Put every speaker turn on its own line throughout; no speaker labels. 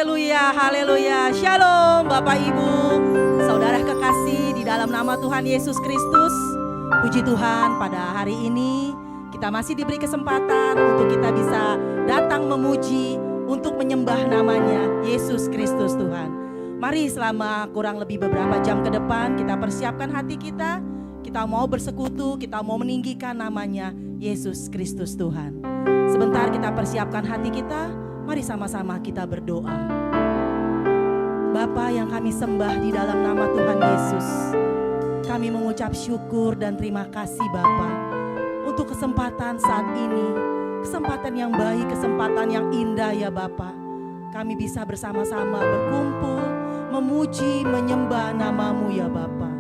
Haleluya, haleluya. Shalom Bapak Ibu, saudara kekasih di dalam nama Tuhan Yesus Kristus. Puji Tuhan, pada hari ini kita masih diberi kesempatan untuk kita bisa datang memuji, untuk menyembah namanya Yesus Kristus Tuhan. Mari selama kurang lebih beberapa jam ke depan kita persiapkan hati kita. Kita mau bersekutu, kita mau meninggikan namanya Yesus Kristus Tuhan. Sebentar kita persiapkan hati kita. Mari sama-sama kita berdoa. Bapa yang kami sembah di dalam nama Tuhan Yesus, kami mengucap syukur dan terima kasih Bapa untuk kesempatan saat ini, kesempatan yang baik, kesempatan yang indah ya Bapa. Kami bisa bersama-sama berkumpul, memuji, menyembah nama-Mu ya Bapa.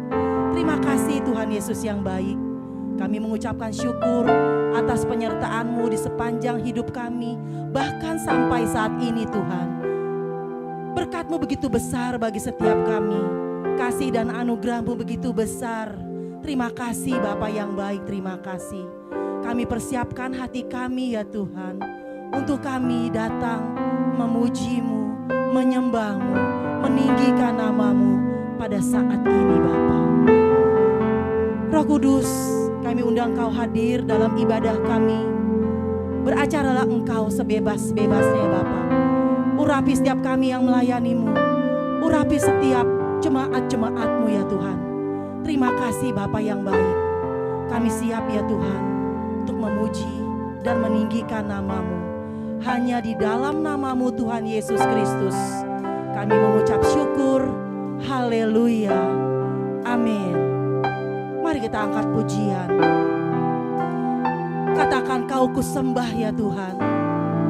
Terima kasih Tuhan Yesus yang baik. Kami mengucapkan syukur atas penyertaan-Mu di sepanjang hidup kami, bahkan sampai saat ini Tuhan. Berkat-Mu begitu besar bagi setiap kami. Kasih dan anugerah-Mu begitu besar. Terima kasih Bapa yang baik, terima kasih. Kami persiapkan hati kami ya Tuhan, untuk kami datang memuji-Mu, menyembah-Mu, meninggikan nama-Mu pada saat ini Bapa. Roh Kudus, kami undang Kau hadir dalam ibadah kami. Beracaralah Engkau sebebas-bebasnya Bapa. Urapi setiap kami yang melayani-Mu. Urapi setiap jemaat-jemaat-Mu ya Tuhan. Terima kasih Bapa yang baik. Kami siap ya Tuhan untuk memuji dan meninggikan nama-Mu. Hanya di dalam nama-Mu Tuhan Yesus Kristus kami mengucap syukur. Haleluya. Amin. Mari kita angkat pujian. Katakan, Kau kusembah ya Tuhan.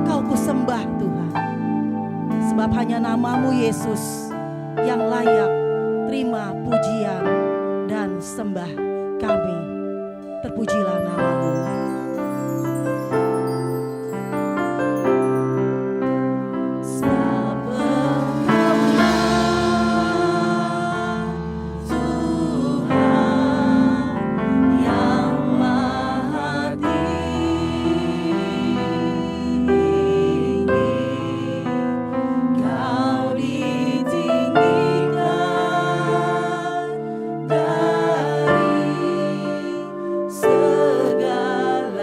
Kau kusembah Tuhan. Sebab hanya nama-Mu Yesus yang layak terima pujian dan sembah kami. Terpujilah nama-Mu.
Segala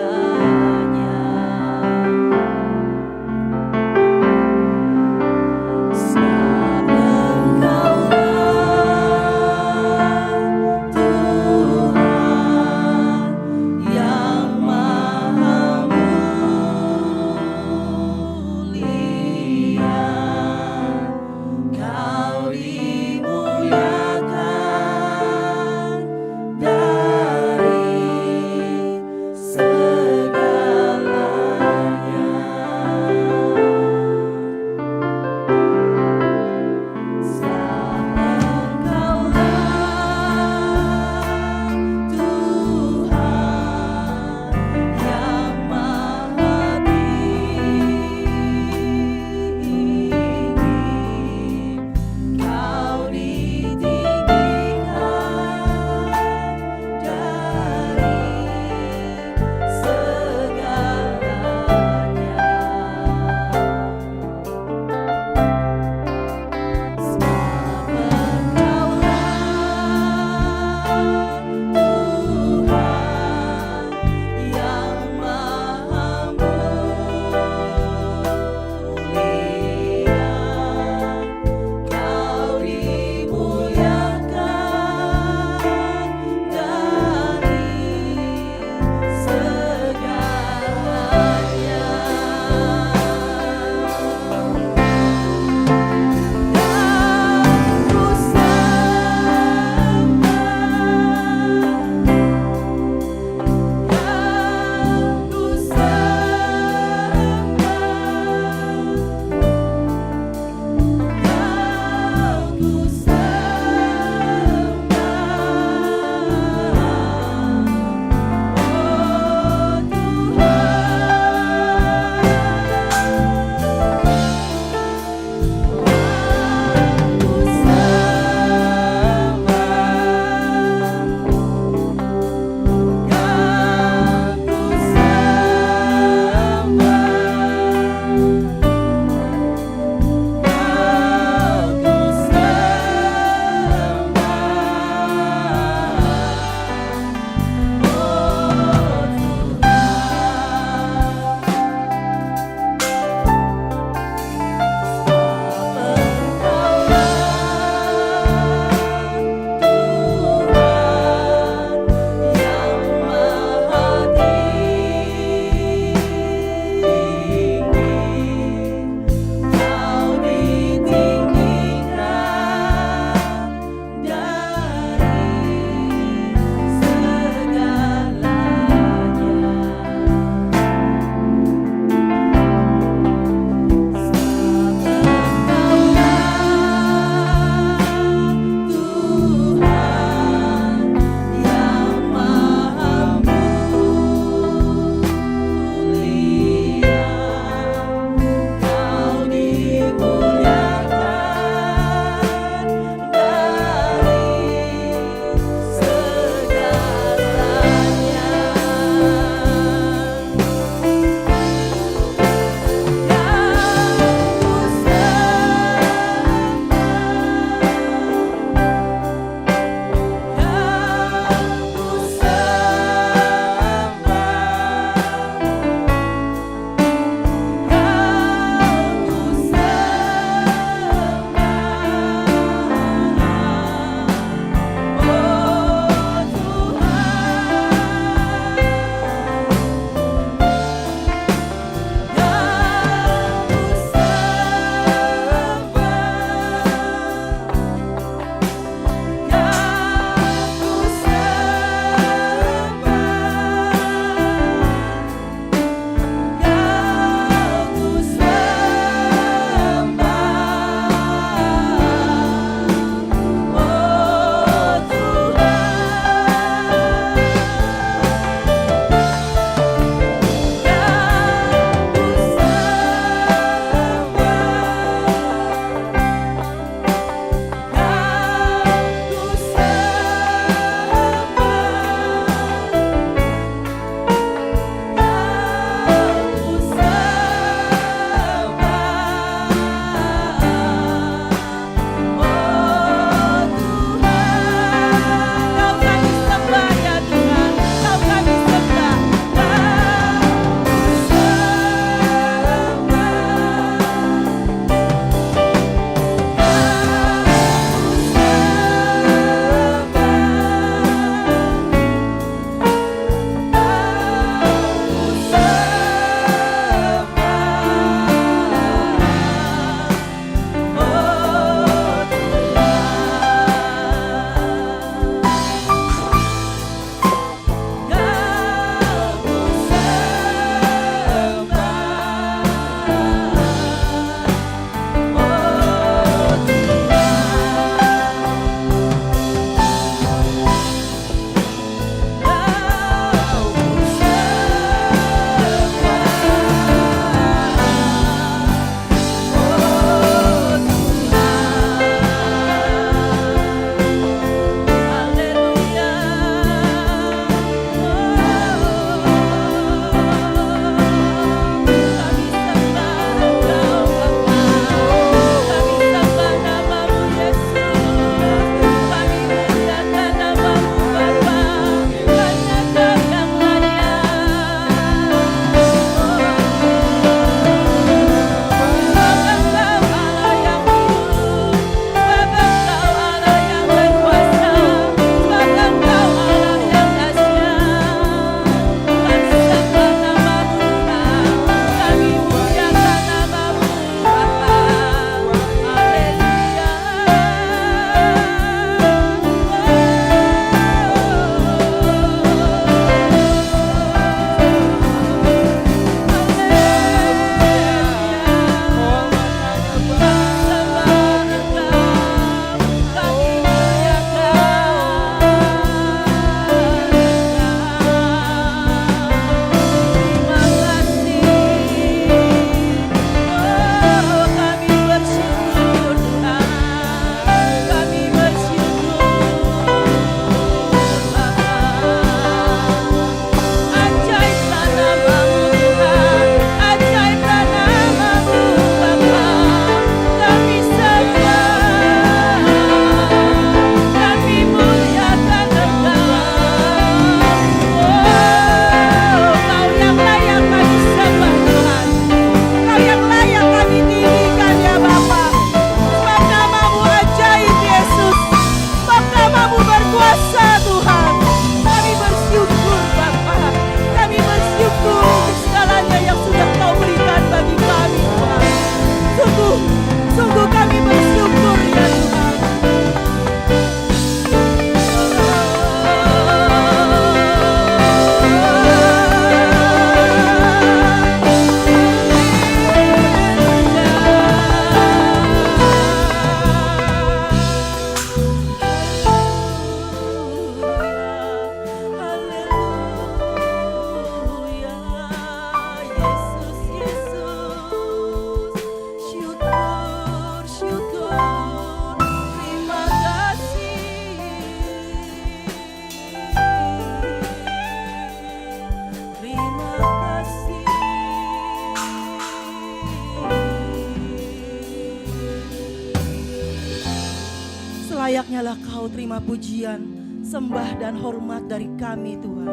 biarlah Kau terima pujian, sembah dan hormat dari kami Tuhan.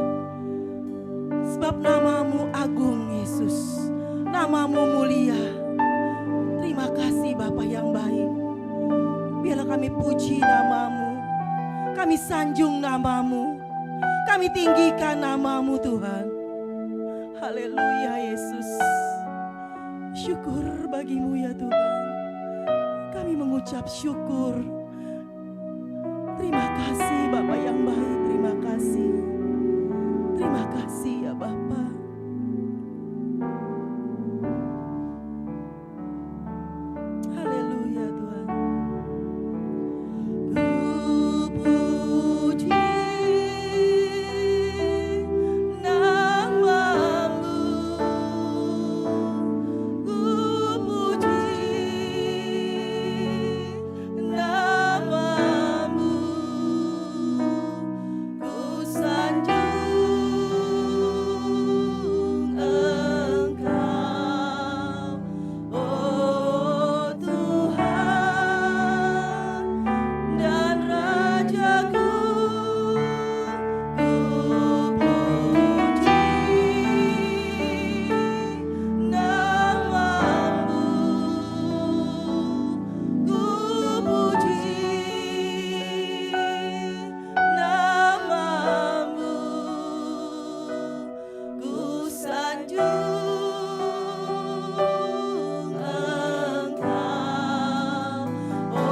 Sebab nama-Mu agung Yesus, nama-Mu mulia. Terima kasih Bapa yang baik. Biarlah kami puji nama-Mu, kami sanjung nama-Mu, kami tinggikan nama-Mu Tuhan. Haleluya Yesus. Syukur bagi-Mu ya Tuhan. Kami mengucap syukur. Terima kasih Bapa yang baik, terima kasih. Terima kasih ya Bapa. Haleluya Tuhan. Ku puji nama-Mu. Ku puji nama-Mu. Ku sanjung Engkau, oh Tuhan dan Rajaku. Ku puji nama-Mu. Ku puji nama-Mu. Ku sanjung Engkau, oh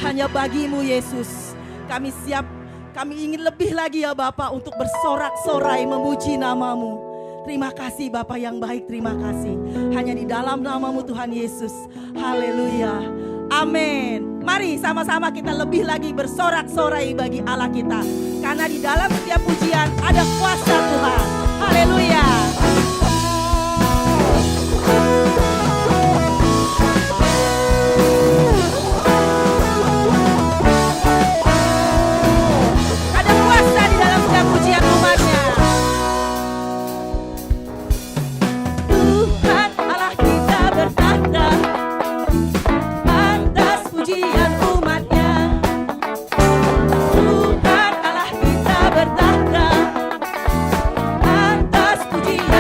hanya bagi-Mu Yesus. Kami siap, kami ingin lebih lagi ya Bapa untuk bersorak-sorai memuji nama-Mu. Terima kasih Bapa yang baik, terima kasih. Hanya di dalam nama-Mu Tuhan Yesus. Haleluya. Amin. Mari sama-sama kita lebih lagi bersorak-sorai bagi Allah kita. Karena di dalam setiap pujian ada kuasa Tuhan. Haleluya. Ada kuasa di dalam setiap pujian umatnya. Tuhan Allah kita bertahta, pantas pujian umatnya. Tuhan Allah kita bertahta, pantas pujian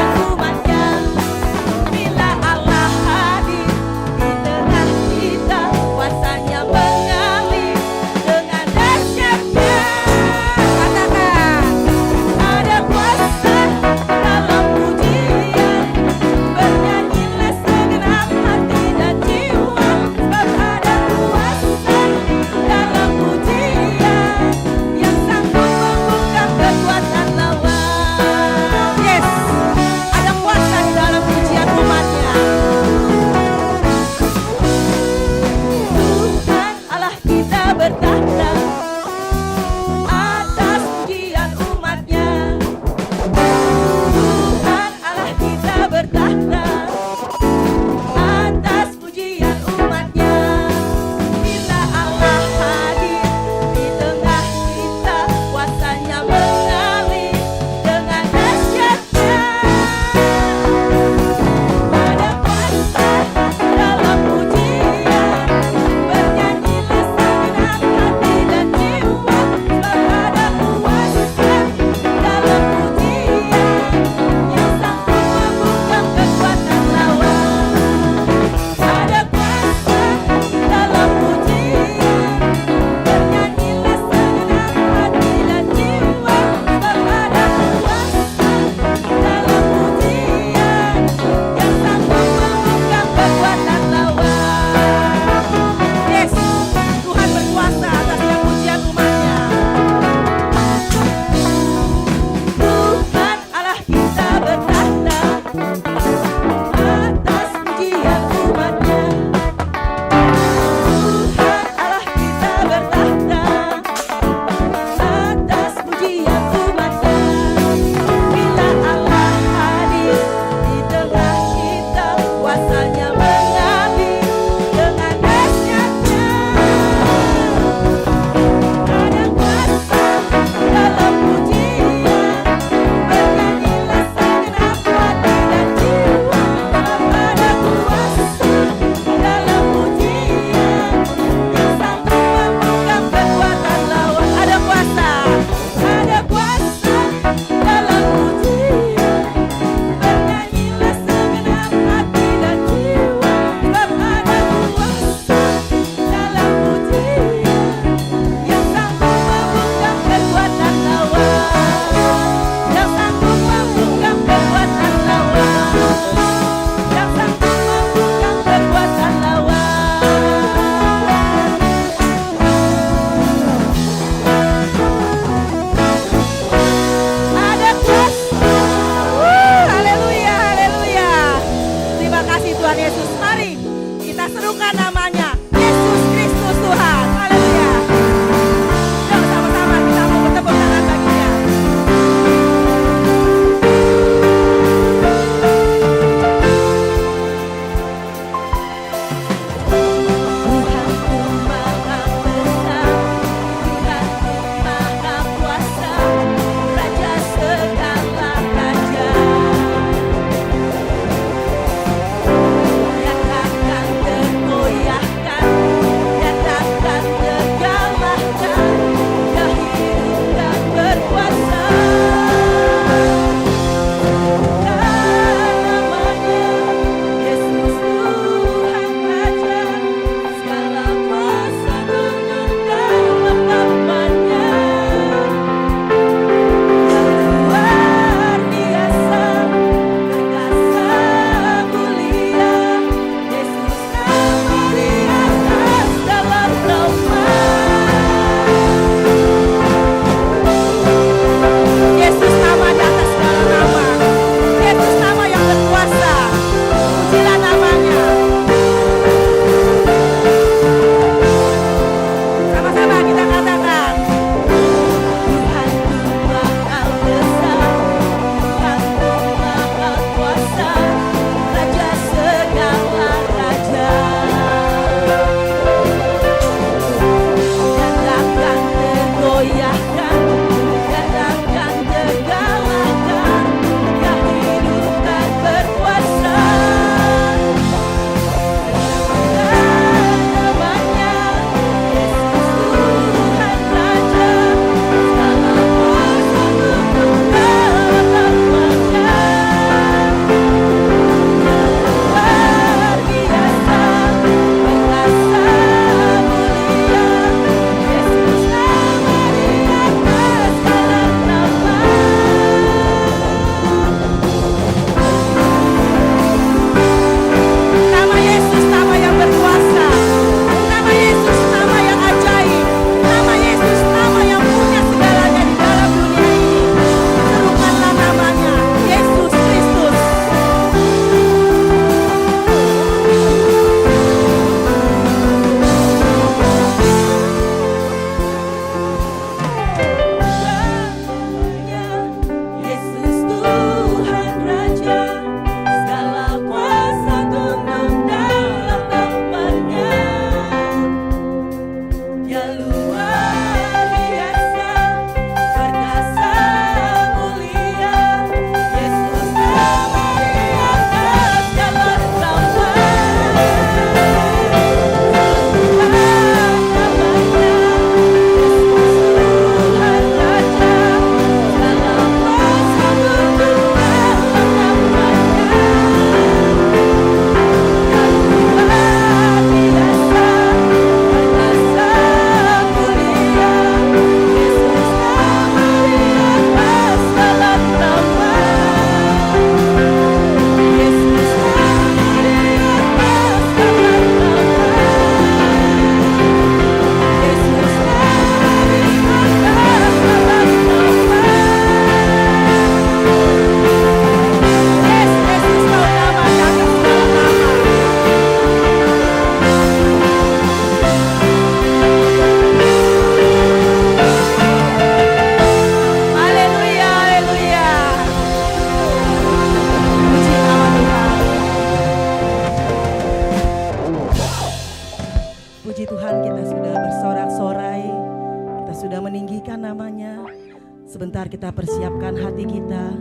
Sebentar kita persiapkan hati kita.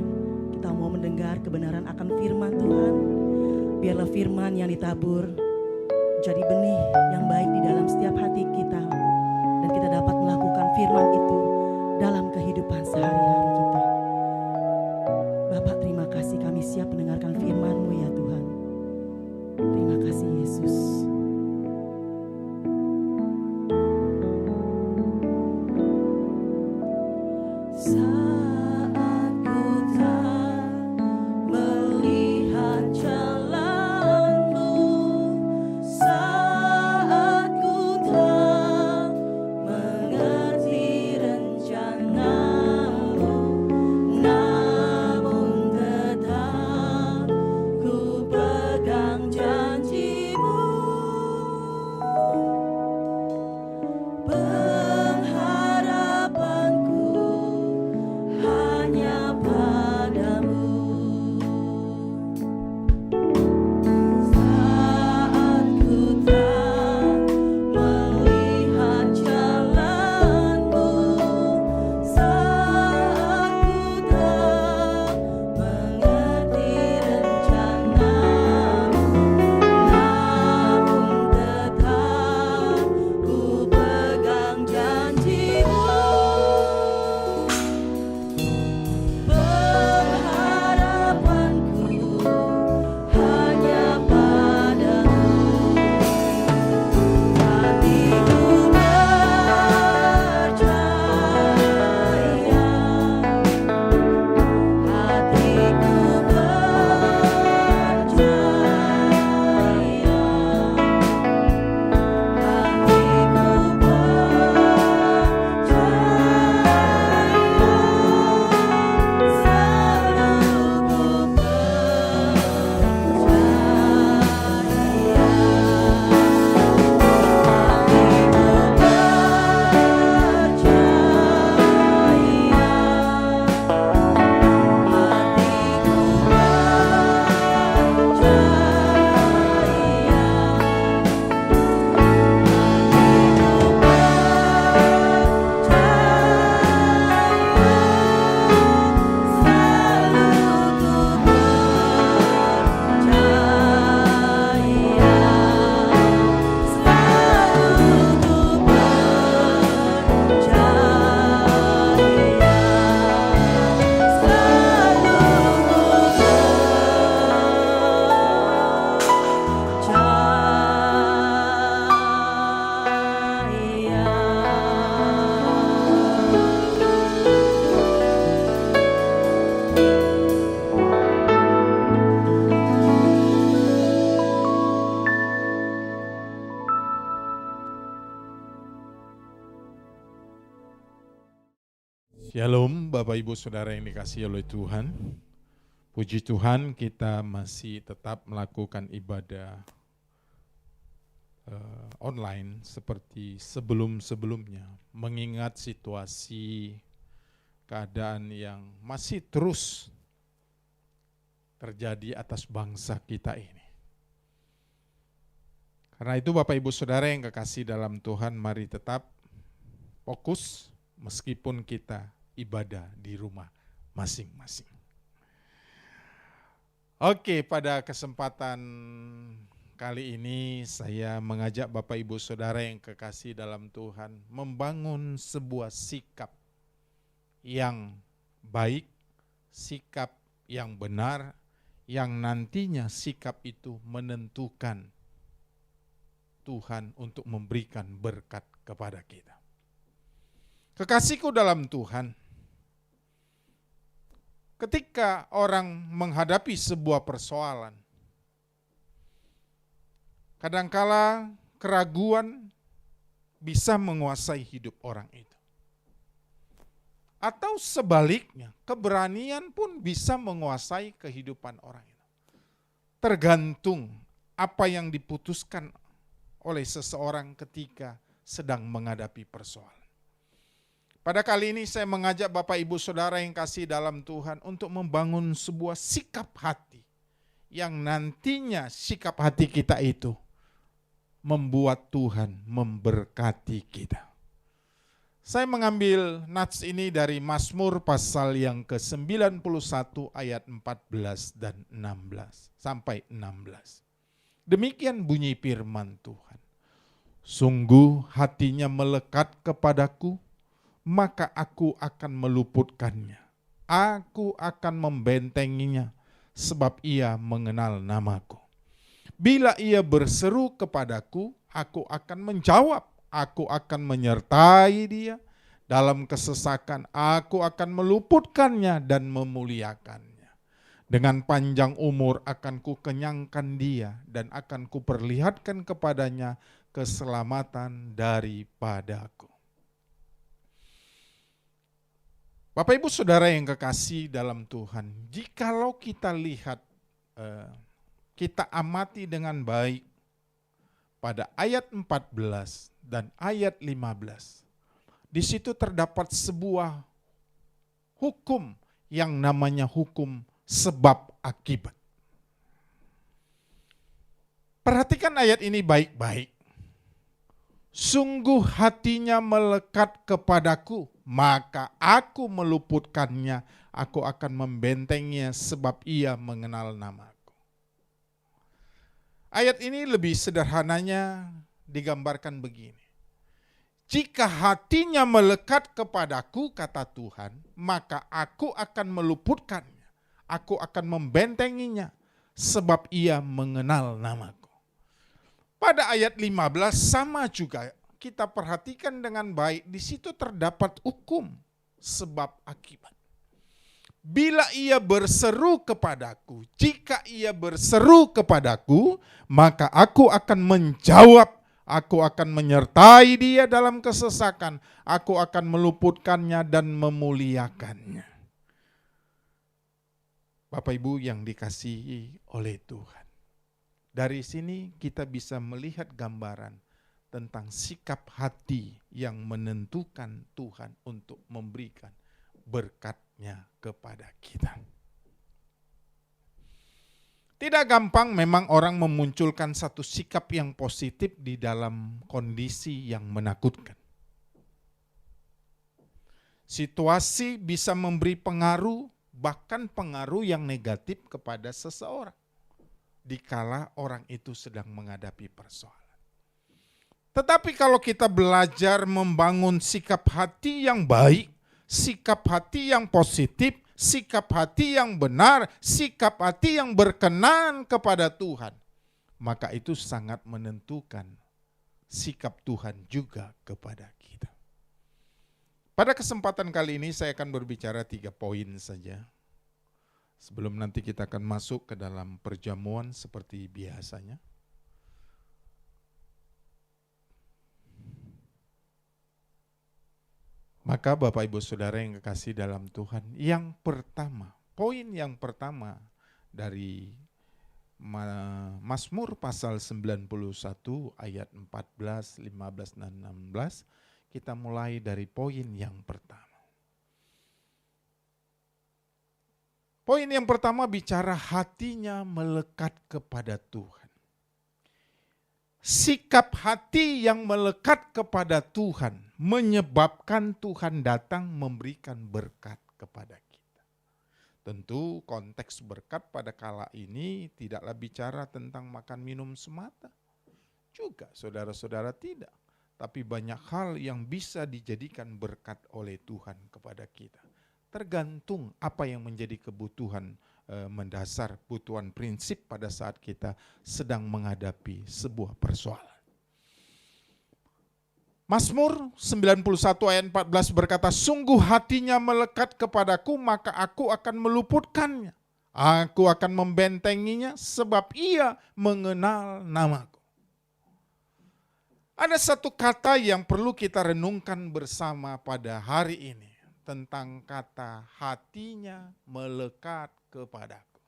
Kita mau mendengar kebenaran akan firman Tuhan. Biarlah firman yang ditabur jadi benih yang baik di dalam setiap hati kita. Dan kita dapat melakukan firman itu dalam kehidupan sehari-hari kita. Bapak, terima kasih, kami siap mendengarkan firman-Mu ya Tuhan. Terima kasih Yesus.
Shalom Bapak Ibu Saudara yang dikasihi oleh Tuhan. Puji Tuhan kita masih tetap melakukan ibadah online seperti sebelum-sebelumnya. Mengingat situasi keadaan yang masih terus terjadi atas bangsa kita ini. Karena itu Bapak Ibu Saudara yang kekasih dalam Tuhan, mari tetap fokus meskipun kita ibadah di rumah masing-masing. Oke, pada kesempatan kali ini saya mengajak Bapak Ibu Saudara yang kekasih dalam Tuhan membangun sebuah sikap yang baik, sikap yang benar, yang nantinya sikap itu menentukan Tuhan untuk memberikan berkat kepada kita. Kekasihku dalam Tuhan, ketika orang menghadapi sebuah persoalan, kadangkala keraguan bisa menguasai hidup orang itu. Atau sebaliknya, keberanian pun bisa menguasai kehidupan orang itu. Tergantung apa yang diputuskan oleh seseorang ketika sedang menghadapi persoalan. Pada kali ini saya mengajak Bapak Ibu Saudara yang kasih dalam Tuhan untuk membangun sebuah sikap hati yang nantinya sikap hati kita itu membuat Tuhan memberkati kita. Saya mengambil nats ini dari Mazmur pasal yang ke-91 ayat 14 dan 16 sampai 16. Demikian bunyi firman Tuhan. Sungguh hatinya melekat kepadaku, maka aku akan meluputkannya. Aku akan membentenginya, sebab ia mengenal namaku. Bila ia berseru kepadaku, aku akan menjawab. Aku akan menyertai dia dalam kesesakan. Aku akan meluputkannya dan memuliakannya. Dengan panjang umur akan kukenyangkan dia dan akan kuperlihatkan kepadanya keselamatan daripadaku. Bapak Ibu Saudara yang kekasih dalam Tuhan, jikalau kita lihat, kita amati dengan baik pada ayat 14 dan ayat 15. Di situ terdapat sebuah hukum yang namanya hukum sebab akibat. Perhatikan ayat ini baik-baik. Sungguh hatinya melekat kepadaku, maka aku meluputkannya, aku akan membentenginya sebab ia mengenal namaku. Ayat ini lebih sederhananya digambarkan begini. Jika hatinya melekat kepadaku, kata Tuhan, maka aku akan meluputkannya. Aku akan membentenginya, sebab ia mengenal namaku. Pada ayat 15 sama juga kita perhatikan dengan baik. Di situ terdapat hukum sebab akibat. Bila ia berseru kepadaku, jika ia berseru kepadaku, maka aku akan menjawab, aku akan menyertai dia dalam kesesakan, aku akan meluputkannya dan memuliakannya. Bapak Ibu yang dikasihi oleh Tuhan, dari sini kita bisa melihat gambaran tentang sikap hati yang menentukan Tuhan untuk memberikan berkat-Nya kepada kita. Tidak gampang memang orang memunculkan satu sikap yang positif di dalam kondisi yang menakutkan. Situasi bisa memberi pengaruh, bahkan pengaruh yang negatif kepada seseorang, dikala orang itu sedang menghadapi persoalan. Tetapi kalau kita belajar membangun sikap hati yang baik, sikap hati yang positif, sikap hati yang benar, sikap hati yang berkenan kepada Tuhan, maka itu sangat menentukan sikap Tuhan juga kepada kita. Pada kesempatan kali ini saya akan berbicara 3 poin saja. Sebelum nanti kita akan masuk ke dalam perjamuan seperti biasanya. Maka Bapak Ibu Saudara yang kekasih dalam Tuhan, yang pertama, poin yang pertama dari Mazmur pasal 91 ayat 14, 15 dan 16, kita mulai dari poin yang pertama. Poin yang pertama bicara hatinya melekat kepada Tuhan. sikap hati yang melekat kepada Tuhan menyebabkan Tuhan datang memberikan berkat kepada kita. Tentu konteks berkat pada kala ini tidaklah bicara tentang makan minum semata. Juga saudara-saudara tidak. Tapi banyak hal yang bisa dijadikan berkat oleh Tuhan kepada kita. Tergantung apa yang menjadi kebutuhan mendasar, kebutuhan prinsip pada saat kita sedang menghadapi sebuah persoalan. Mazmur 91 ayat 14 berkata, sungguh hatinya melekat kepadaku, maka aku akan meluputkannya. Aku akan membentenginya sebab ia mengenal namaku. Ada satu kata yang perlu kita renungkan bersama pada hari ini. Tentang kata hatinya melekat kepadaku.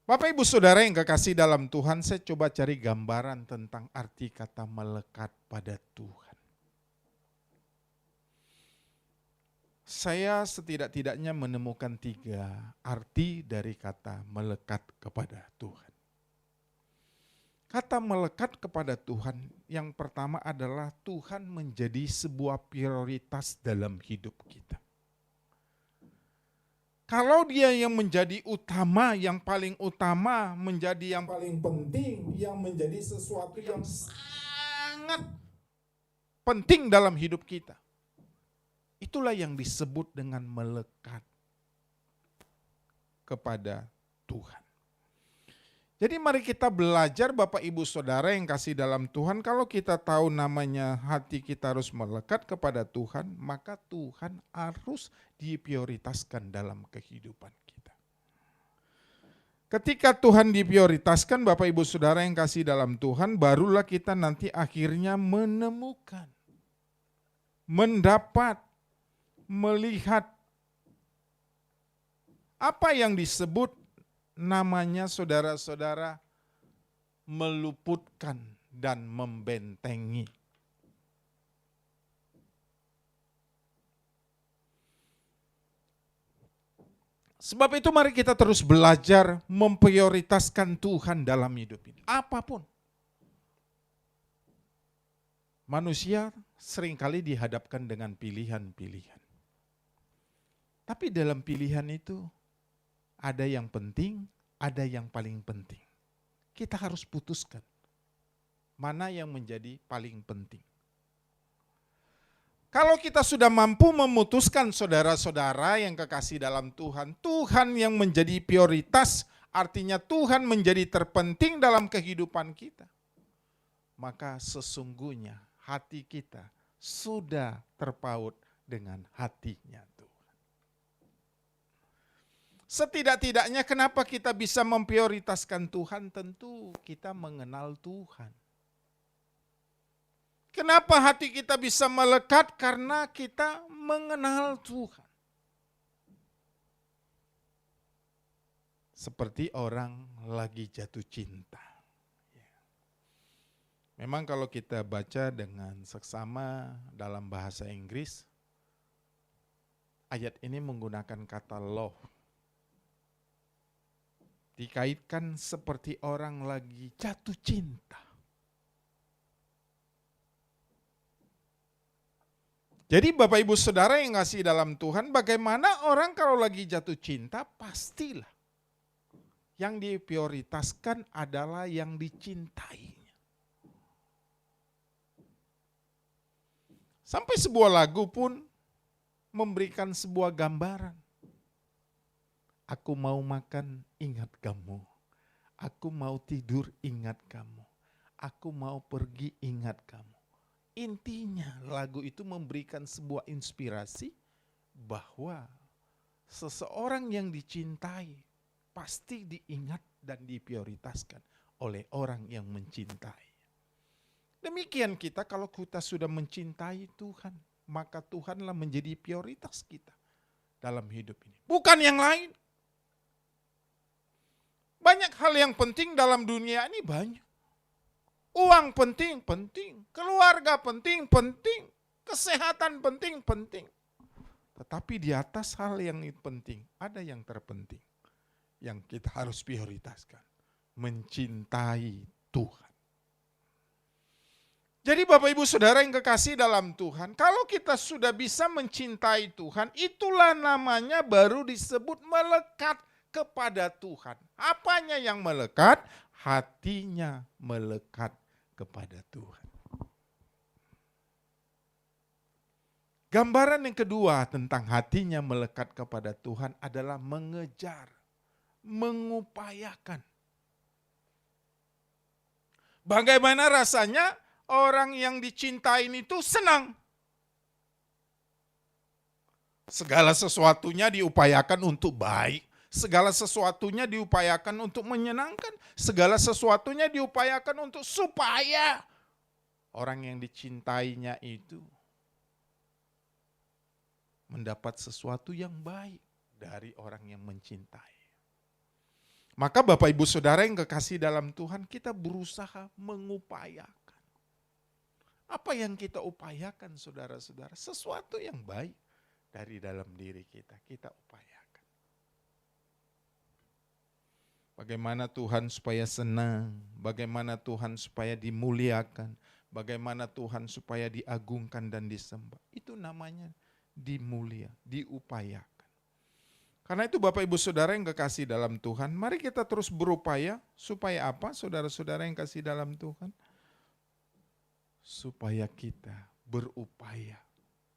Bapak ibu saudara yang kekasih dalam Tuhan, saya coba cari gambaran tentang arti kata melekat pada Tuhan. Saya setidak-tidaknya menemukan 3 arti dari kata melekat kepada Tuhan. Kata melekat kepada Tuhan yang pertama adalah Tuhan menjadi sebuah prioritas dalam hidup kita. Kalau dia yang menjadi utama, yang paling utama, menjadi yang paling penting, yang menjadi sesuatu yang sangat penting dalam hidup kita. Itulah yang disebut dengan melekat kepada Tuhan. Jadi mari kita belajar Bapak Ibu Saudara yang kasih dalam Tuhan, kalau kita tahu namanya hati kita harus melekat kepada Tuhan, maka Tuhan harus diprioritaskan dalam kehidupan kita. Ketika Tuhan diprioritaskan Bapak Ibu Saudara yang kasih dalam Tuhan, barulah kita nanti akhirnya menemukan, mendapat, melihat apa yang disebut namanya saudara-saudara meluputkan dan membentengi. Sebab itu mari kita terus belajar memprioritaskan Tuhan dalam hidup ini. Apapun. Manusia seringkali dihadapkan dengan pilihan-pilihan. Tapi dalam pilihan itu ada yang penting, ada yang paling penting. Kita harus putuskan mana yang menjadi paling penting. Kalau kita sudah mampu memutuskan saudara-saudara yang kekasih dalam Tuhan, Tuhan yang menjadi prioritas, artinya Tuhan menjadi terpenting dalam kehidupan kita. Maka sesungguhnya hati kita sudah terpaut dengan hatinya Tuhan. Setidak-tidaknya kenapa kita bisa memprioritaskan Tuhan? Tentu kita mengenal Tuhan. Kenapa hati kita bisa melekat? Karena kita mengenal Tuhan. Seperti orang lagi jatuh cinta. Memang kalau kita baca dengan seksama dalam bahasa Inggris, ayat ini menggunakan kata love. Dikaitkan seperti orang lagi jatuh cinta. Jadi Bapak Ibu Saudara yang ngasih dalam Tuhan, bagaimana orang kalau lagi jatuh cinta, pastilah yang diprioritaskan adalah yang dicintainya. Sampai sebuah lagu pun memberikan sebuah gambaran. Aku mau makan, ingat kamu. Aku mau tidur, ingat kamu. Aku mau pergi, ingat kamu. Intinya lagu itu memberikan sebuah inspirasi bahwa seseorang yang dicintai pasti diingat dan diprioritaskan oleh orang yang mencintai. Demikian kita kalau kita sudah mencintai Tuhan, maka Tuhanlah menjadi prioritas kita dalam hidup ini. Bukan yang lain. Banyak hal yang penting dalam dunia ini banyak. Uang penting, penting. Keluarga penting, penting. Kesehatan penting, penting. Tetapi di atas hal yang penting, ada yang terpenting. Yang kita harus prioritaskan. mencintai Tuhan. Jadi Bapak Ibu Saudara yang kekasih dalam Tuhan, kalau kita sudah bisa mencintai Tuhan, itulah namanya baru disebut melekat kepada Tuhan. Apanya yang melekat? Hatinya melekat kepada Tuhan. Gambaran yang kedua tentang hatinya melekat kepada Tuhan adalah mengejar, mengupayakan. Bagaimana rasanya orang yang dicintain itu senang? Segala sesuatunya diupayakan untuk baik, segala sesuatunya diupayakan untuk menyenangkan, segala sesuatunya diupayakan untuk supaya orang yang dicintainya itu mendapat sesuatu yang baik dari orang yang mencintai. Maka Bapak Ibu Saudara yang kekasih dalam Tuhan, kita berusaha mengupayakan. Apa yang kita upayakan saudara-saudara? Sesuatu yang baik dari dalam diri kita upayakan. Bagaimana Tuhan supaya senang, bagaimana Tuhan supaya dimuliakan, bagaimana Tuhan supaya diagungkan dan disembah. Itu namanya diupayakan. Karena itu Bapak Ibu Saudara yang kekasih dalam Tuhan, mari kita terus berupaya supaya apa saudara-saudara yang kasih dalam Tuhan? Supaya kita berupaya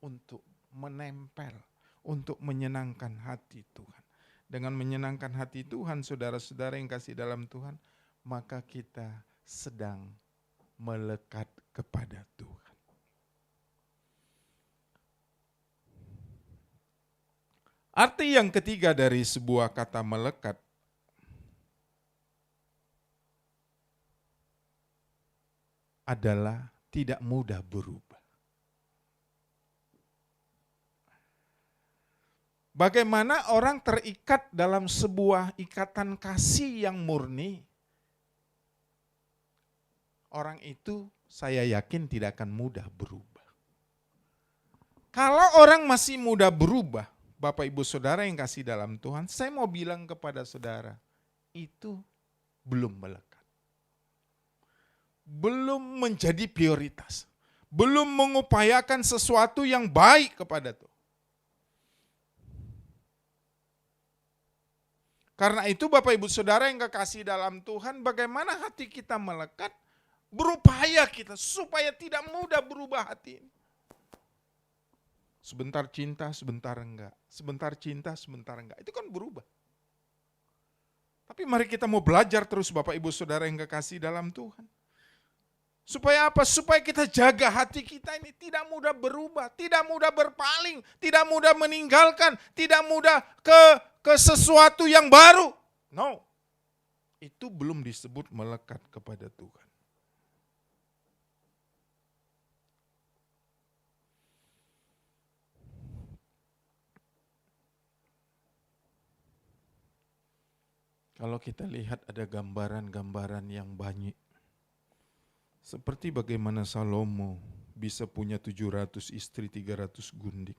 untuk menempel, untuk menyenangkan hati Tuhan. Dengan menyenangkan hati Tuhan saudara-saudara yang kasih dalam Tuhan, maka kita sedang melekat kepada Tuhan. Arti yang ketiga dari sebuah kata melekat adalah tidak mudah berubah. Bagaimana orang terikat dalam sebuah ikatan kasih yang murni, orang itu saya yakin tidak akan mudah berubah. Kalau orang masih mudah berubah, Bapak Ibu Saudara yang kasih dalam Tuhan, saya mau bilang kepada saudara, itu belum melekat. Belum menjadi prioritas. Belum mengupayakan sesuatu yang baik kepada Tuhan. Karena itu Bapak Ibu Saudara yang kekasih dalam Tuhan, bagaimana hati kita melekat, berupaya kita supaya tidak mudah berubah hati ini. Sebentar cinta, sebentar enggak. Sebentar cinta, sebentar enggak. Itu kan berubah. Tapi mari kita mau belajar terus Bapak Ibu Saudara yang kekasih dalam Tuhan. Supaya apa? Supaya kita jaga hati kita ini tidak mudah berubah, tidak mudah berpaling, tidak mudah meninggalkan, tidak mudah ke sesuatu yang baru. No. Itu belum disebut melekat kepada Tuhan. Kalau kita lihat ada gambaran-gambaran yang banyak. Seperti bagaimana Salomo bisa punya 700 istri, 300 gundik.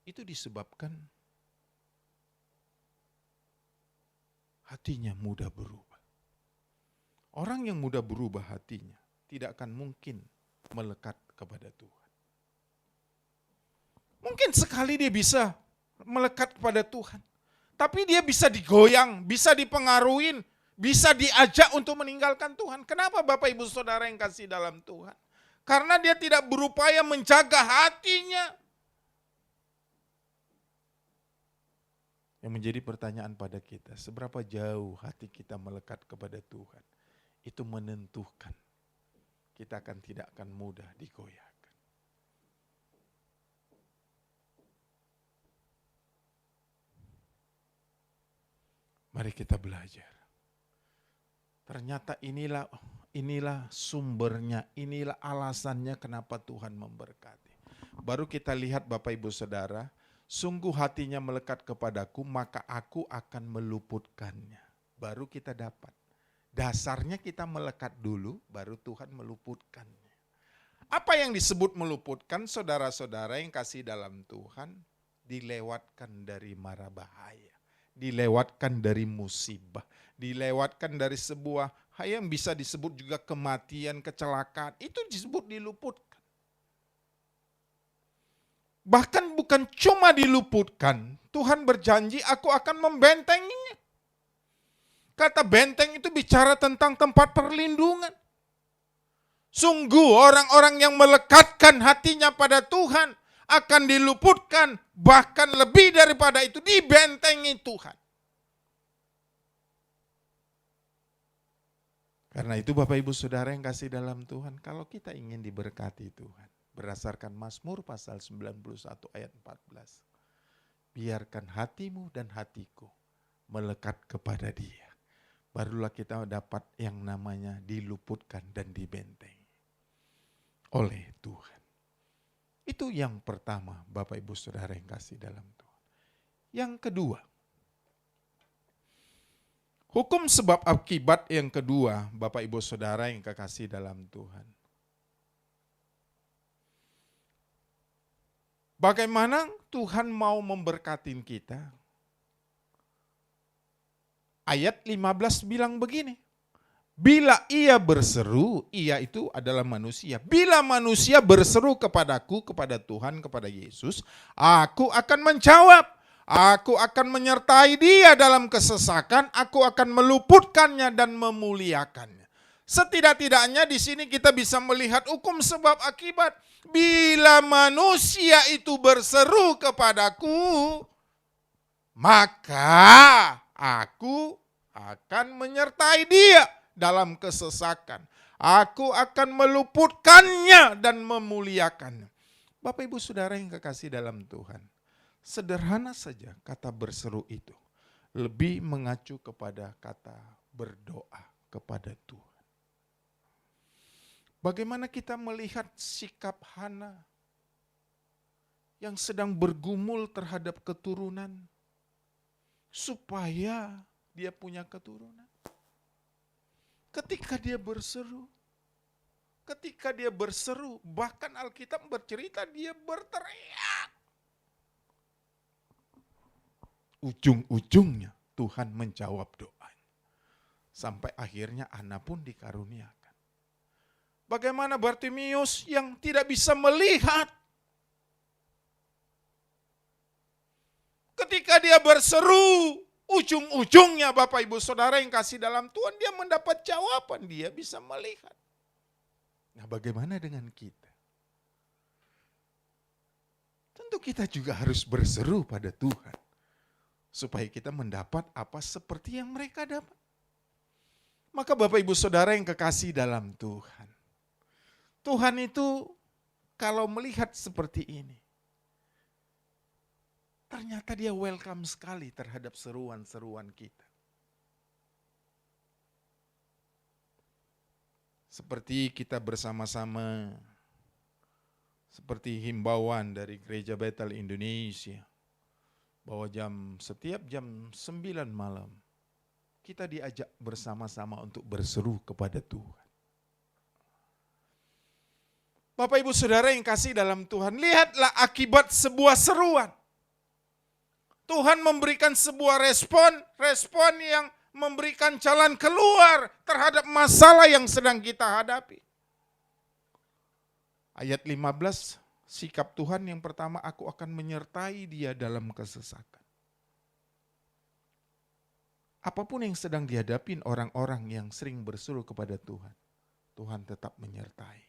Itu disebabkan hatinya mudah berubah. Orang yang mudah berubah hatinya tidak akan mungkin melekat kepada Tuhan. Mungkin sekali dia bisa melekat kepada Tuhan. Tapi dia bisa digoyang, bisa dipengaruhi, bisa diajak untuk meninggalkan Tuhan. Kenapa Bapak Ibu Saudara yang kasih dalam Tuhan? Karena dia tidak berupaya menjaga hatinya. Yang menjadi pertanyaan pada kita, seberapa jauh hati kita melekat kepada Tuhan? Itu menentukan kita tidak akan mudah digoyahkan. Mari kita belajar. Ternyata inilah sumbernya, inilah alasannya kenapa Tuhan memberkati. Baru kita lihat Bapak Ibu Saudara, sungguh hatinya melekat kepadaku, maka aku akan meluputkannya. Baru kita dapat. Dasarnya kita melekat dulu, baru Tuhan meluputkannya. Apa yang disebut meluputkan, saudara-saudara yang kasih dalam Tuhan, dilewatkan dari mara bahaya. dilewatkan dari musibah, dilewatkan dari sebuah hal yang bisa disebut juga kematian, kecelakaan, itu disebut diluputkan. Bahkan bukan cuma diluputkan, Tuhan berjanji aku akan membentenginya. Kata benteng itu bicara tentang tempat perlindungan. Sungguh orang-orang yang melekatkan hatinya pada Tuhan akan diluputkan, bahkan lebih daripada itu dibentengi Tuhan. Karena itu Bapak Ibu Saudara yang kasih dalam Tuhan, kalau kita ingin diberkati Tuhan, berdasarkan Mazmur pasal 91 ayat 14, biarkan hatimu dan hatiku melekat kepada Dia. Barulah kita dapat yang namanya diluputkan dan dibentengi oleh Tuhan. Itu yang pertama Bapak Ibu Saudara yang kasih dalam Tuhan. Yang kedua, hukum sebab akibat yang kedua Bapak Ibu Saudara yang kekasih dalam Tuhan. Bagaimana Tuhan mau memberkatin kita? Ayat 15 bilang begini, bila ia berseru, ia itu adalah manusia. Bila manusia berseru kepadaku, kepada Tuhan, kepada Yesus, aku akan menjawab. Aku akan menyertai dia dalam kesesakan, aku akan meluputkannya dan memuliakannya. Setidak-tidaknya di sini kita bisa melihat hukum sebab akibat. Bila manusia itu berseru kepadaku, maka aku akan menyertai dia dalam kesesakan. Aku akan meluputkannya dan memuliakannya. Bapak Ibu Saudara yang kekasih dalam Tuhan, sederhana saja kata berseru itu lebih mengacu kepada kata berdoa kepada Tuhan. Bagaimana kita melihat sikap Hana yang sedang bergumul terhadap keturunan supaya dia punya keturunan. Ketika dia berseru, bahkan Alkitab bercerita dia berteriak. Ujung-ujungnya Tuhan menjawab doanya. Sampai akhirnya Hana pun dikaruniakan. Bagaimana Bartimius yang tidak bisa melihat? Ketika dia berseru, ujung-ujungnya Bapak Ibu Saudara yang kasih dalam Tuhan, dia mendapat jawaban, dia bisa melihat. Nah, bagaimana dengan kita? Tentu kita juga harus berseru pada Tuhan, supaya kita mendapat apa seperti yang mereka dapat. Maka Bapak Ibu Saudara yang kekasih dalam Tuhan, Tuhan itu kalau melihat seperti ini, ternyata dia welcome sekali terhadap seruan-seruan kita. Seperti kita bersama-sama, seperti himbauan dari Gereja Bethel Indonesia, bahwa setiap jam 9 malam, kita diajak bersama-sama untuk berseru kepada Tuhan. Bapak Ibu Saudara yang kasih dalam Tuhan, lihatlah akibat sebuah seruan. Tuhan memberikan sebuah respon yang memberikan jalan keluar terhadap masalah yang sedang kita hadapi. Ayat 15, sikap Tuhan yang pertama, aku akan menyertai dia dalam kesesakan. Apapun yang sedang dihadapin orang-orang yang sering berseru kepada Tuhan, Tuhan tetap menyertai.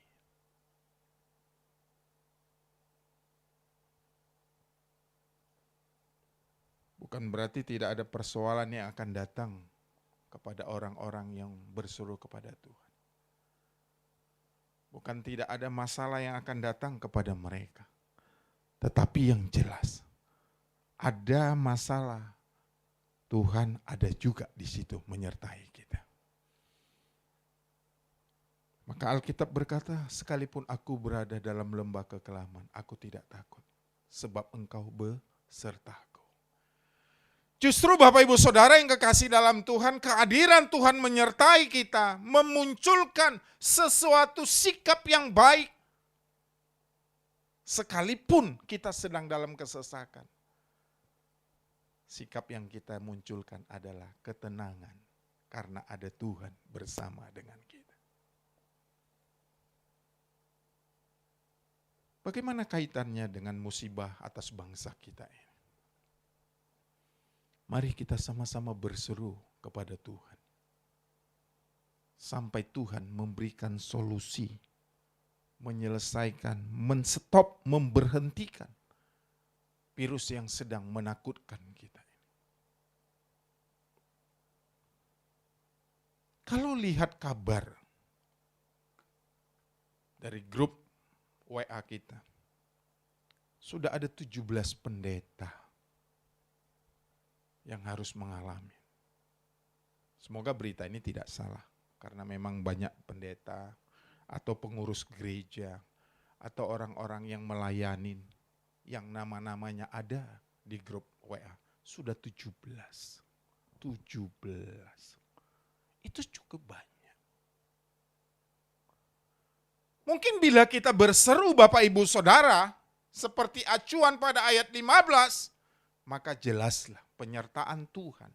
Bukan berarti tidak ada persoalan yang akan datang kepada orang-orang yang berseru kepada Tuhan. Bukan tidak ada masalah yang akan datang kepada mereka. Tetapi yang jelas, ada masalah, Tuhan ada juga di situ menyertai kita. Maka Alkitab berkata, sekalipun aku berada dalam lembah kekelaman, aku tidak takut, sebab engkau besertaku. Justru Bapak Ibu Saudara yang kekasih dalam Tuhan, kehadiran Tuhan menyertai kita, memunculkan sesuatu sikap yang baik. Sekalipun kita sedang dalam kesesakan. sikap yang kita munculkan adalah ketenangan karena ada Tuhan bersama dengan kita. Bagaimana kaitannya dengan musibah atas bangsa kita ini? Mari kita sama-sama berseru kepada Tuhan. Sampai Tuhan memberikan solusi, menyelesaikan, menstop, memberhentikan virus yang sedang menakutkan kita. Kalau lihat kabar dari grup WA kita, sudah ada 17 pendeta yang harus mengalami. Semoga berita ini tidak salah, karena memang banyak pendeta atau pengurus gereja atau orang-orang yang melayani yang nama-namanya ada di grup WA. Sudah 17. Itu cukup banyak. Mungkin bila kita berseru Bapak Ibu Saudara, seperti acuan pada ayat 15, maka jelaslah penyertaan Tuhan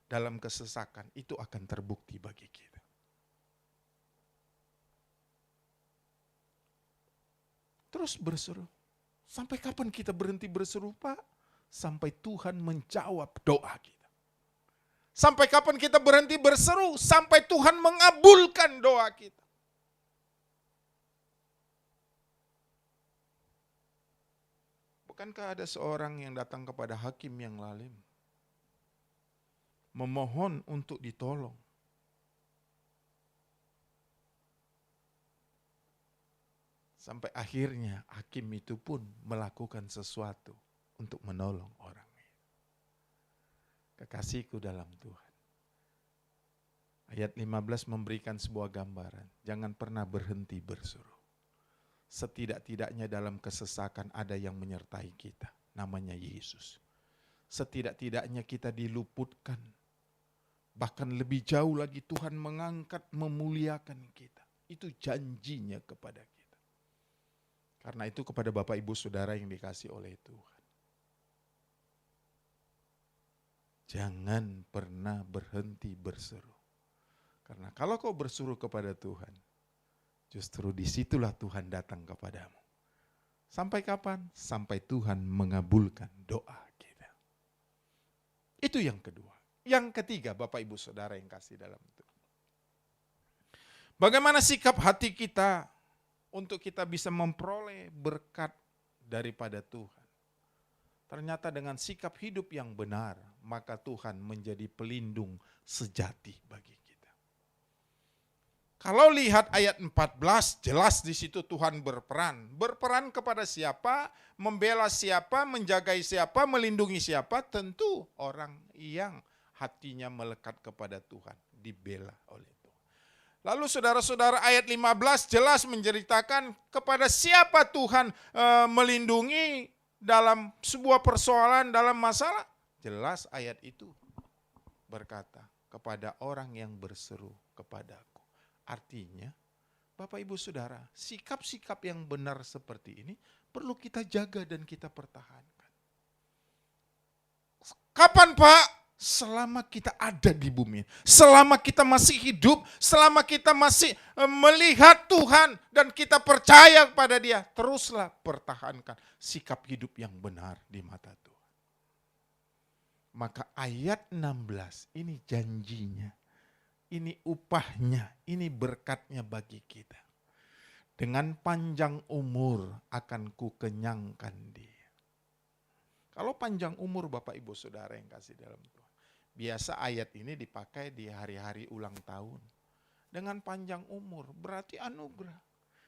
dalam kesesakan itu akan terbukti bagi kita. Terus berseru. Sampai kapan kita berhenti berseru, Pak? Sampai Tuhan menjawab doa kita. Sampai kapan kita berhenti berseru? Sampai Tuhan mengabulkan doa kita. Bukankah ada seorang yang datang kepada hakim yang lalim, memohon untuk ditolong? Sampai akhirnya hakim itu pun melakukan sesuatu untuk menolong orang. Kekasihku dalam Tuhan. Ayat 15 memberikan sebuah gambaran. Jangan pernah berhenti berseru. Setidak-tidaknya dalam kesesakan ada yang menyertai kita. Namanya Yesus. Setidak-tidaknya kita diluputkan. Bahkan lebih jauh lagi Tuhan mengangkat, memuliakan kita. Itu janjinya kepada kita. Karena itu kepada Bapak Ibu Saudara yang dikasih oleh Tuhan. Jangan pernah berhenti berseru. Karena kalau kau berseru kepada Tuhan, justru disitulah Tuhan datang kepadamu. Sampai kapan? Sampai Tuhan mengabulkan doa kita. Itu yang kedua. Yang ketiga, Bapak Ibu Saudara yang kasih dalam Tuhan. Bagaimana sikap hati kita untuk kita bisa memperoleh berkat daripada Tuhan. Ternyata dengan sikap hidup yang benar, maka Tuhan menjadi pelindung sejati bagi kita. Kalau lihat ayat 14, jelas di situ Tuhan berperan. Berperan kepada siapa, membela siapa, menjagai siapa, melindungi siapa, tentu orang yang hatinya melekat kepada Tuhan, dibela oleh Tuhan. Lalu saudara-saudara ayat 15 jelas menceritakan kepada siapa Tuhan melindungi dalam sebuah persoalan, dalam masalah. Jelas ayat itu berkata kepada orang yang berseru kepadaku. Artinya Bapak Ibu Saudara, sikap-sikap yang benar seperti ini perlu kita jaga dan kita pertahankan. Kapan Pak? Selama kita ada di bumi, selama kita masih hidup, selama kita masih melihat Tuhan dan kita percaya kepada Dia, teruslah pertahankan sikap hidup yang benar di mata Tuhan. Maka ayat 16 ini janjinya, ini upahnya, ini berkatnya bagi kita. Dengan panjang umur akan kukenyangkan dia. Kalau panjang umur Bapak Ibu Saudara yang kasih dalam Tuhan. Biasa ayat ini dipakai di hari-hari ulang tahun. Dengan panjang umur berarti anugerah.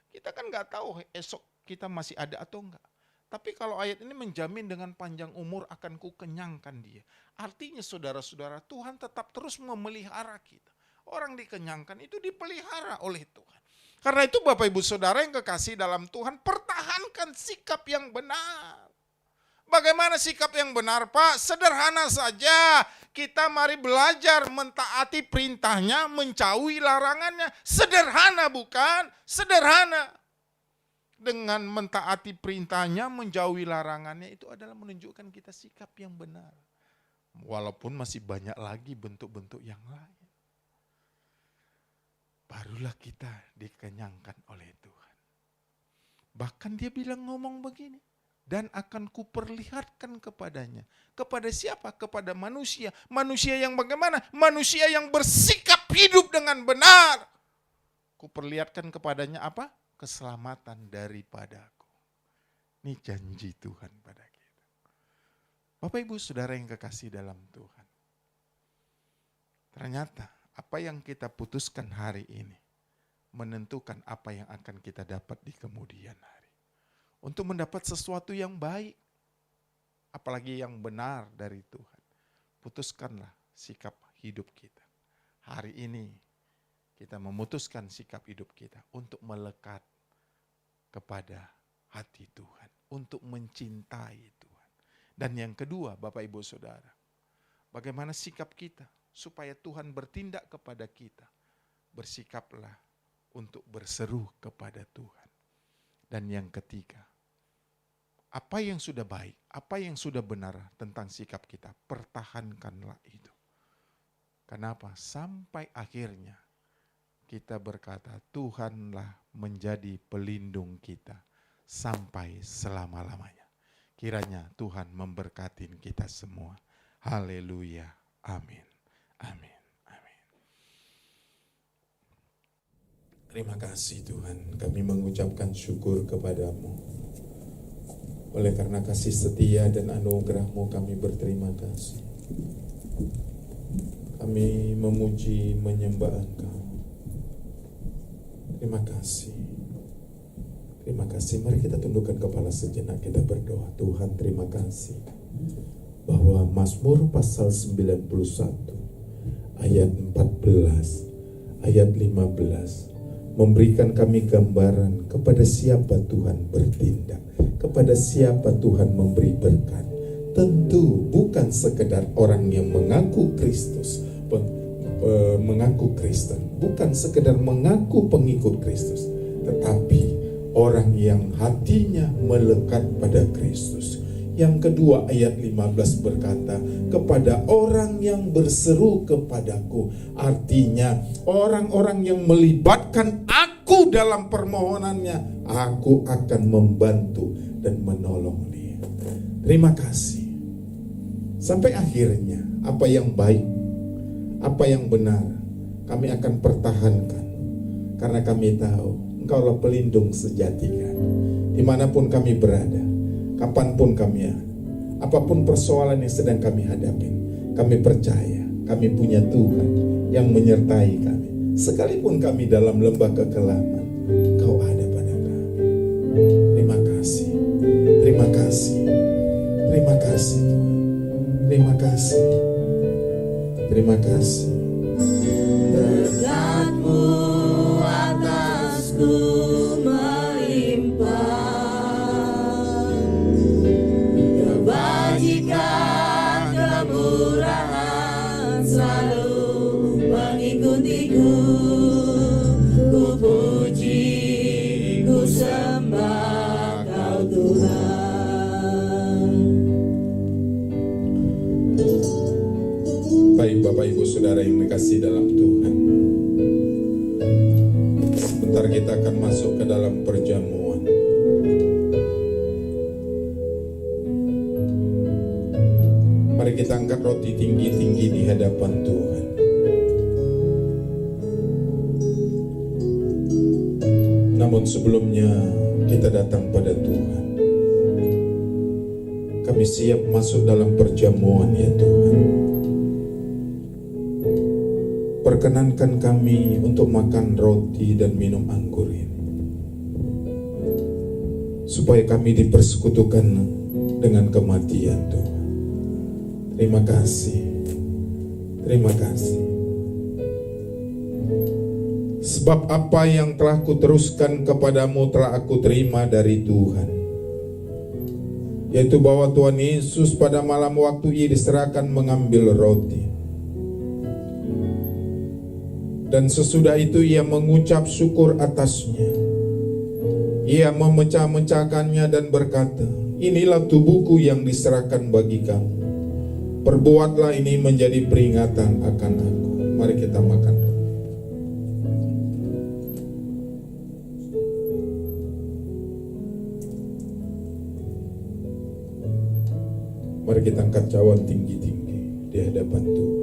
Kita kan gak tahu esok kita masih ada atau enggak. Tapi kalau ayat ini menjamin dengan panjang umur akan kukenyangkan dia. Artinya saudara-saudara, Tuhan tetap terus memelihara kita. Orang dikenyangkan itu dipelihara oleh Tuhan. Karena itu Bapak Ibu Saudara yang kekasih dalam Tuhan, pertahankan sikap yang benar. Bagaimana sikap yang benar Pak? Sederhana saja. Kita mari belajar mentaati perintahnya, menjauhi larangannya. Sederhana bukan? Sederhana. Dengan mentaati perintahnya, menjauhi larangannya itu adalah menunjukkan kita sikap yang benar. Walaupun masih banyak lagi bentuk-bentuk yang lain. Barulah kita dikenyangkan oleh Tuhan. Bahkan dia bilang ngomong begini. Dan akan kuperlihatkan kepadanya. Kepada siapa? Kepada manusia. Manusia yang bagaimana? Manusia yang bersikap hidup dengan benar. Kuperlihatkan kepadanya apa? Keselamatan daripadaku. Ini janji Tuhan pada kita. Bapak Ibu Saudara yang kekasih dalam Tuhan. Ternyata apa yang kita putuskan hari ini menentukan apa yang akan kita dapat di kemudian hari. Untuk mendapat sesuatu yang baik, apalagi yang benar dari Tuhan, putuskanlah sikap hidup kita. Hari ini kita memutuskan sikap hidup kita untuk melekat kepada hati Tuhan, untuk mencintai Tuhan. Dan yang kedua, Bapak Ibu Saudara, bagaimana sikap kita supaya Tuhan bertindak kepada kita. Bersikaplah untuk berseru kepada Tuhan. Dan yang ketiga, apa yang sudah baik, apa yang sudah benar tentang sikap kita, pertahankanlah itu. Kenapa? Sampai akhirnya kita berkata, Tuhanlah menjadi pelindung kita sampai selama-lamanya. Kiranya Tuhan memberkatin kita semua. Haleluya. Amin. Amin. Amin. Terima kasih Tuhan, kami mengucapkan syukur kepadamu. Oleh karena kasih setia dan anugerah-Mu kami berterima kasih. Kami memuji, menyembah Engkau. Terima kasih. Terima kasih. Mari kita tundukkan kepala sejenak, kita berdoa. Tuhan terima kasih bahwa Mazmur pasal 91 ayat 14 ayat 15 memberikan kami gambaran kepada siapa Tuhan bertindak, kepada siapa Tuhan memberi berkat. Tentu bukan sekedar orang yang mengaku Kristus, mengaku Kristen, bukan sekedar mengaku pengikut Kristus, tetapi orang yang hatinya melekat pada Kristus. Yang kedua ayat 15 berkata, kepada orang yang berseru kepadaku. Artinya orang-orang yang melibatkan aku dalam permohonannya, aku akan membantu dan menolong dia. Terima kasih. Sampai akhirnya apa yang baik, apa yang benar, kami akan pertahankan. Karena kami tahu Engkaulah pelindung sejati kami. Dimanapun kami berada, kapanpun kami ada, apapun persoalan yang sedang kami hadapi, kami percaya kami punya Tuhan yang menyertai kami. Sekalipun kami dalam lembah kekelaman, Engkau ada pada kami. Terima kasih. Terima kasih. Terima kasih Tuhan. Terima kasih. Terima kasih.
Berkat-Mu atasku melimpah, kebajikan, kemurahan selalu mengikutiku. Ku puji, ku sembah Kau Tuhan.
Baik Bapak Ibu Saudara yang dikasihi dalam Tuhan, sebentar kita akan masuk ke dalam perjamuan. Mari kita angkat roti tinggi-tinggi di hadapan Tuhan. Namun sebelumnya kita datang pada Tuhan. Kami siap masuk dalam perjamuan ya Tuhan. Perkenankan kami untuk makan roti dan minum anggur ini, supaya kami dipersekutukan dengan kematian Tuhan. Terima kasih. Terima kasih. Sebab apa yang telah kuteruskan kepadamu telah aku terima dari Tuhan, yaitu bahwa Tuhan Yesus pada malam waktu Ia diserahkan mengambil roti, dan sesudah itu Ia mengucap syukur atasnya. Ia memecah-mecahkannya dan berkata, inilah tubuhku yang diserahkan bagi kamu. Perbuatlah ini menjadi peringatan akan aku. Mari kita makan roti. Mari kita angkat cawan tinggi-tinggi di hadapan Tuhan.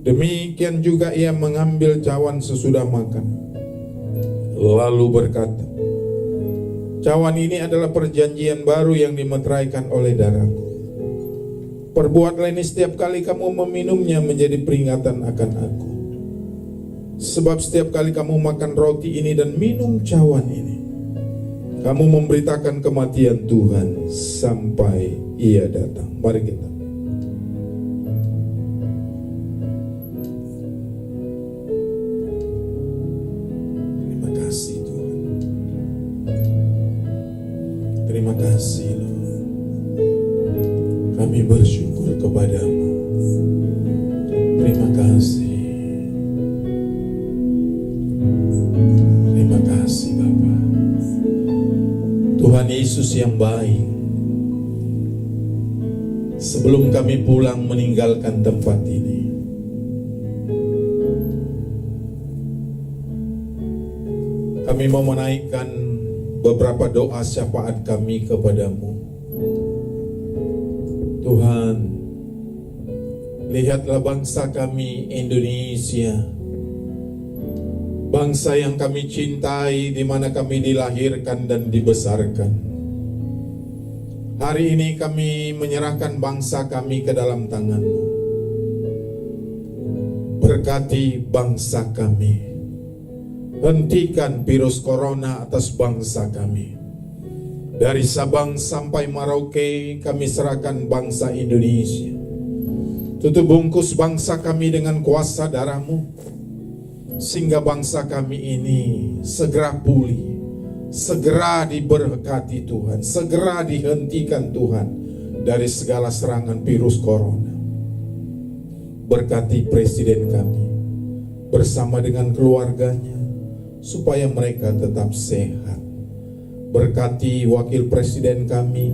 Demikian juga ia mengambil cawan sesudah makan, lalu berkata, cawan ini adalah perjanjian baru yang dimeteraikan oleh darahku. Perbuatlah ini setiap kali kamu meminumnya menjadi peringatan akan aku. Sebab setiap kali kamu makan roti ini dan minum cawan ini, kamu memberitakan kematian Tuhan sampai ia datang. Mari kita. Terima kasih Tuhan. Terima kasih Lord. Kami bersyukur kepadamu. Terima kasih. Terima kasih Bapa. Tuhan Yesus yang baik, sebelum kami pulang meninggalkan tempat ini, kami mau menaikkan beberapa doa syafaat kami kepadamu. Tuhan, lihatlah bangsa kami Indonesia, bangsa yang kami cintai, di mana kami dilahirkan dan dibesarkan. Hari ini kami menyerahkan bangsa kami ke dalam tangan-Mu. Berkati bangsa kami. Hentikan virus corona atas bangsa kami. Dari Sabang sampai Merauke kami serahkan bangsa Indonesia. Tutup bungkus bangsa kami dengan kuasa darah-Mu, sehingga bangsa kami ini segera pulih, segera diberkati Tuhan, segera dihentikan Tuhan dari segala serangan virus corona. Berkati presiden kami bersama dengan keluarganya, supaya mereka tetap sehat. Berkati wakil presiden kami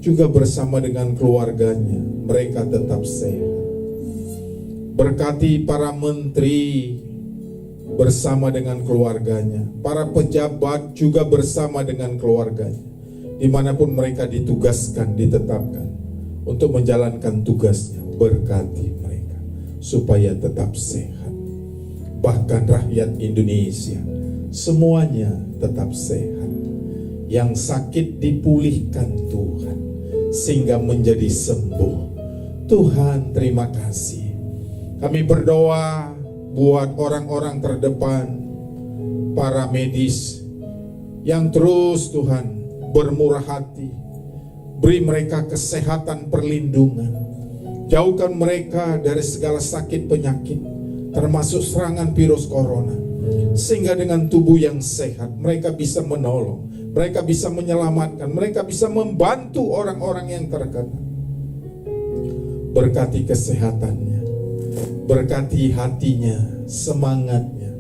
juga bersama dengan keluarganya, mereka tetap sehat. Berkati para menteri bersama dengan keluarganya, para pejabat juga bersama dengan keluarganya, dimanapun mereka ditugaskan, ditetapkan untuk menjalankan tugasnya. Berkati mereka supaya tetap sehat. Bahkan rakyat Indonesia semuanya tetap sehat. Yang sakit dipulihkan Tuhan, sehingga menjadi sembuh. Tuhan, terima kasih. Kami berdoa buat orang-orang terdepan, para medis yang terus Tuhan bermurah hati. Beri mereka kesehatan, perlindungan. Jauhkan mereka dari segala sakit penyakit, termasuk serangan virus corona, sehingga dengan tubuh yang sehat mereka bisa menolong, mereka bisa menyelamatkan, mereka bisa membantu orang-orang yang terkena. Berkati kesehatannya, berkati hatinya, semangatnya,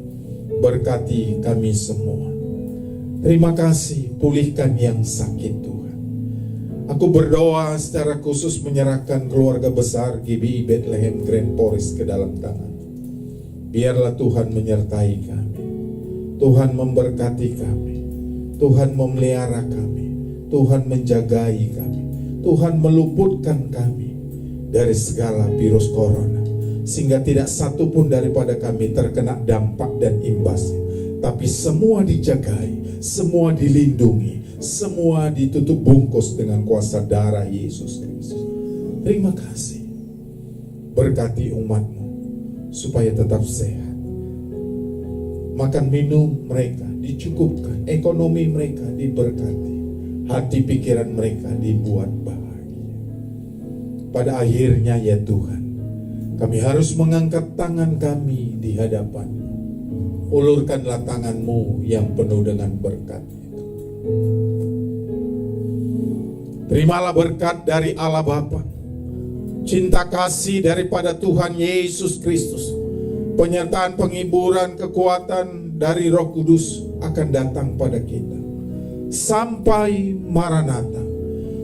berkati kami semua. Terima kasih, pulihkan yang sakit Tuhan. Aku berdoa secara khusus menyerahkan keluarga besar GBI Bethlehem Grand Forest ke dalam tangan. Biarlah Tuhan menyertai kami, Tuhan memberkati kami, Tuhan memelihara kami, Tuhan menjagai kami, Tuhan meluputkan kami dari segala virus corona, sehingga tidak satu pun daripada kami terkena dampak dan imbasnya, tapi semua dijagai, semua dilindungi, semua ditutup bungkus dengan kuasa darah Yesus Kristus. Terima kasih. Berkati umat-Mu supaya tetap sehat. Makan minum mereka dicukupkan, ekonomi mereka diberkati, hati pikiran mereka dibuat bahagia. Pada akhirnya ya Tuhan, kami harus mengangkat tangan kami di hadapan-Mu. Ulurkanlah tangan-Mu yang penuh dengan berkat itu. Terimalah berkat dari Allah Bapa, cinta kasih daripada Tuhan Yesus Kristus, penyertaan, penghiburan, kekuatan dari Roh Kudus akan datang pada kita sampai Maranatha.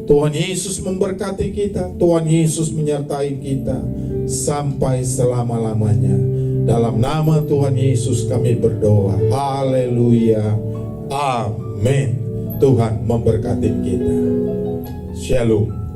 Tuhan Yesus memberkati kita, Tuhan Yesus menyertai kita sampai selama-lamanya. Dalam nama Tuhan Yesus kami berdoa. Haleluya. Amin. Tuhan memberkati kita. Shalom.